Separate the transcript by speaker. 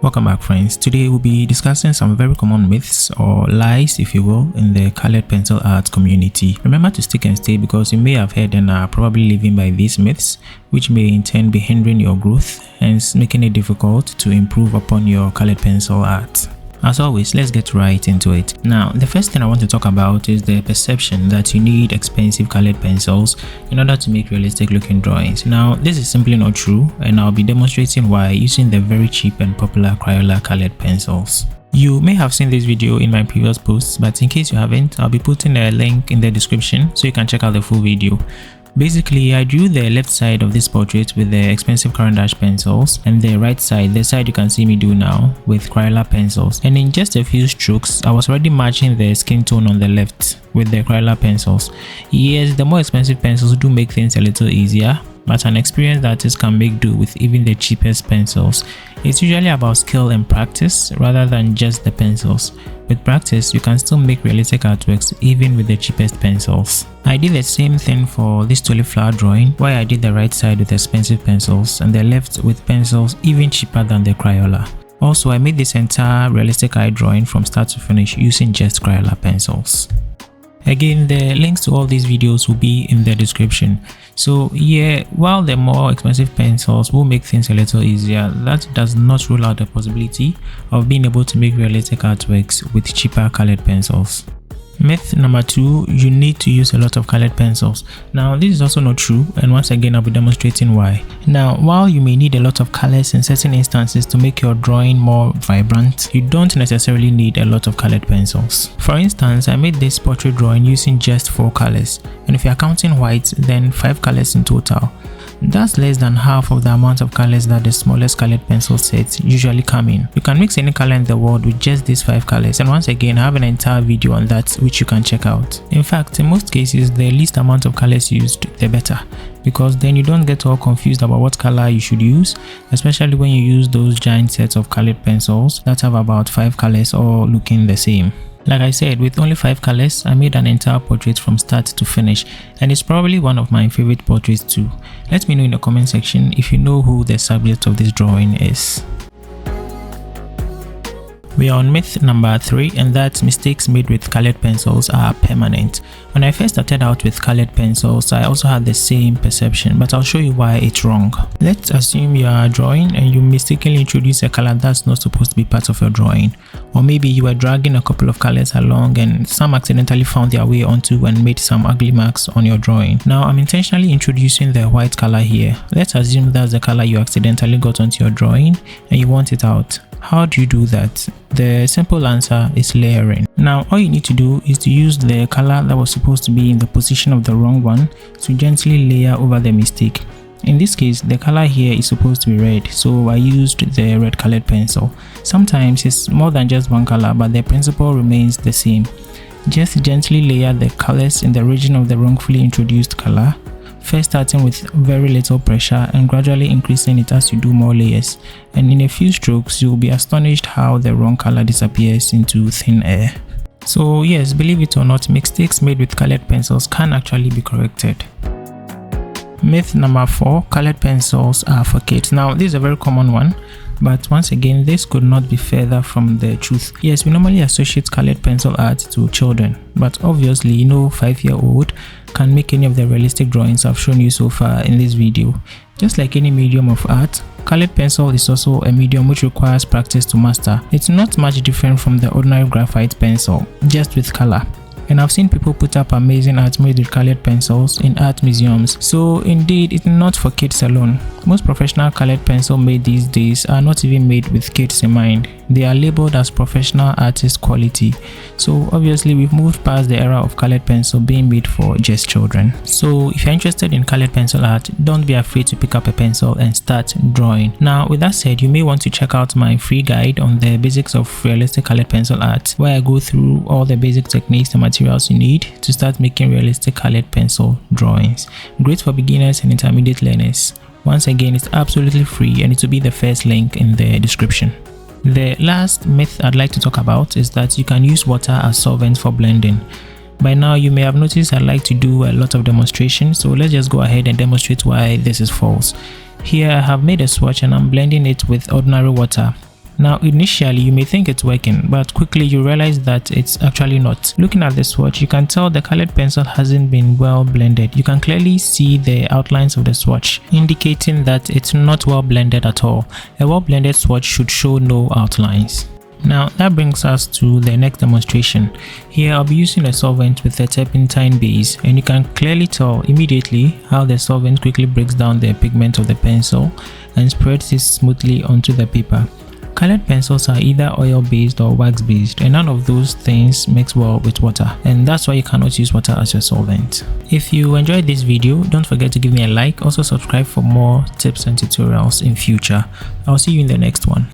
Speaker 1: Welcome back, friends. Today we'll be discussing some very common myths or lies, if you will, in the colored pencil art community. Remember to stick and stay because you may have heard and are probably living by these myths, which may in turn be hindering your growth, hence making it difficult to improve upon your colored pencil art. As always, let's get right into it. Now, the first thing I want to talk about is the perception that you need expensive colored pencils in order to make realistic looking drawings. Now, this is simply not true, and I'll be demonstrating why using the very cheap and popular Crayola colored pencils. You may have seen this video in my previous posts, but in case you haven't, I'll be putting a link in the description so you can check out the full video. Basically, I drew the left side of this portrait with the expensive Caran d'Ache pencils, and the right side, the side you can see me do now, with Crayola pencils. And in just a few strokes, I was already matching the skin tone on the left with the Crayola pencils. Yes, the more expensive pencils do make things a little easier, but an experienced artist can make do with even the cheapest pencils. It's usually about skill and practice rather than just the pencils. With practice, you can still make realistic artworks even with the cheapest pencils. I did the same thing for this tulip flower drawing, where I did the right side with expensive pencils and the left with pencils even cheaper than the Crayola. Also, I made this entire realistic eye drawing from start to finish using just Crayola pencils. Again, the links to all these videos will be in the description. So yeah, while the more expensive pencils will make things a little easier, that does not rule out the possibility of being able to make realistic artworks with cheaper colored pencils. Myth number 2, you need to use a lot of colored pencils. Now, this is also not true, and once again I'll be demonstrating why. Now, while you may need a lot of colors in certain instances to make your drawing more vibrant, you don't necessarily need a lot of colored pencils. For instance, I made this portrait drawing using just 4 colors, and if you are counting whites, then 5 colors in total. That's less than half of the amount of colors that the smallest colored pencil sets usually come in. You can mix any color in the world with just these 5 colors, and once again I have an entire video on that which you can check out. In fact, in most cases, the least amount of colors used, the better, because then you don't get all confused about what color you should use, especially when you use those giant sets of colored pencils that have about 5 colors all looking the same. Like I said, with only 5 colors, I made an entire portrait from start to finish, and it's probably one of my favorite portraits too. Let me know in the comment section if you know who the subject of this drawing is. We are on myth number 3, and that's mistakes made with colored pencils are permanent. When I first started out with colored pencils, I also had the same perception, but I'll show you why it's wrong. Let's assume you are drawing and you mistakenly introduce a color that's not supposed to be part of your drawing. Or maybe you were dragging a couple of colors along and some accidentally found their way onto and made some ugly marks on your drawing. Now, I'm intentionally introducing the white color here. Let's assume that's the color you accidentally got onto your drawing and you want it out. How do you do that? The simple answer is layering. Now, all you need to do is to use the color that was supposed to be in the position of the wrong one to gently layer over the mistake. In this case, the color here is supposed to be red, so I used the red colored pencil. Sometimes it's more than just one color, but the principle remains the same. Just gently layer the colors in the region of the wrongfully introduced color, first starting with very little pressure and gradually increasing it as you do more layers, and in a few strokes you'll be astonished how the wrong color disappears into thin air. So yes, believe it or not, mistakes made with colored pencils can actually be corrected. Myth number 4, colored pencils are for kids. Now, this is a very common one, but once again, this could not be further from the truth. Yes, we normally associate colored pencil art to children, but obviously, 5-year-old can make any of the realistic drawings I've shown you so far in this video. Just like any medium of art, colored pencil is also a medium which requires practice to master. It's not much different from the ordinary graphite pencil, just with color. And I've seen people put up amazing art made with colored pencils in art museums. So indeed, it's not for kids alone. Most professional colored pencil made these days are not even made with kids in mind. They are labeled as professional artist quality. So obviously we've moved past the era of colored pencil being made for just children. So if you're interested in colored pencil art, don't be afraid to pick up a pencil and start drawing. Now, with that said, you may want to check out my free guide on the basics of realistic colored pencil art, where I go through all the basic techniques and materials you need to start making realistic colored pencil drawings. Great for beginners and intermediate learners. Once again, it's absolutely free and it will be the first link in the description. The last myth I'd like to talk about is that you can use water as solvent for blending. By now, you may have noticed I like to do a lot of demonstrations, so let's just go ahead and demonstrate why this is false. Here I have made a swatch and I'm blending it with ordinary water. Now initially you may think it's working, but quickly you realize that it's actually not. Looking at the swatch, you can tell the colored pencil hasn't been well blended. You can clearly see the outlines of the swatch, indicating that it's not well blended at all. A well blended swatch should show no outlines. Now that brings us to the next demonstration. Here I'll be using a solvent with a turpentine base, and you can clearly tell immediately how the solvent quickly breaks down the pigment of the pencil and spreads it smoothly onto the paper. Colored pencils are either oil based or wax based, and none of those things mix well with water, and that's why you cannot use water as your solvent. If you enjoyed this video, don't forget to give me a like. Also subscribe for more tips and tutorials in future. I'll see you in the next one.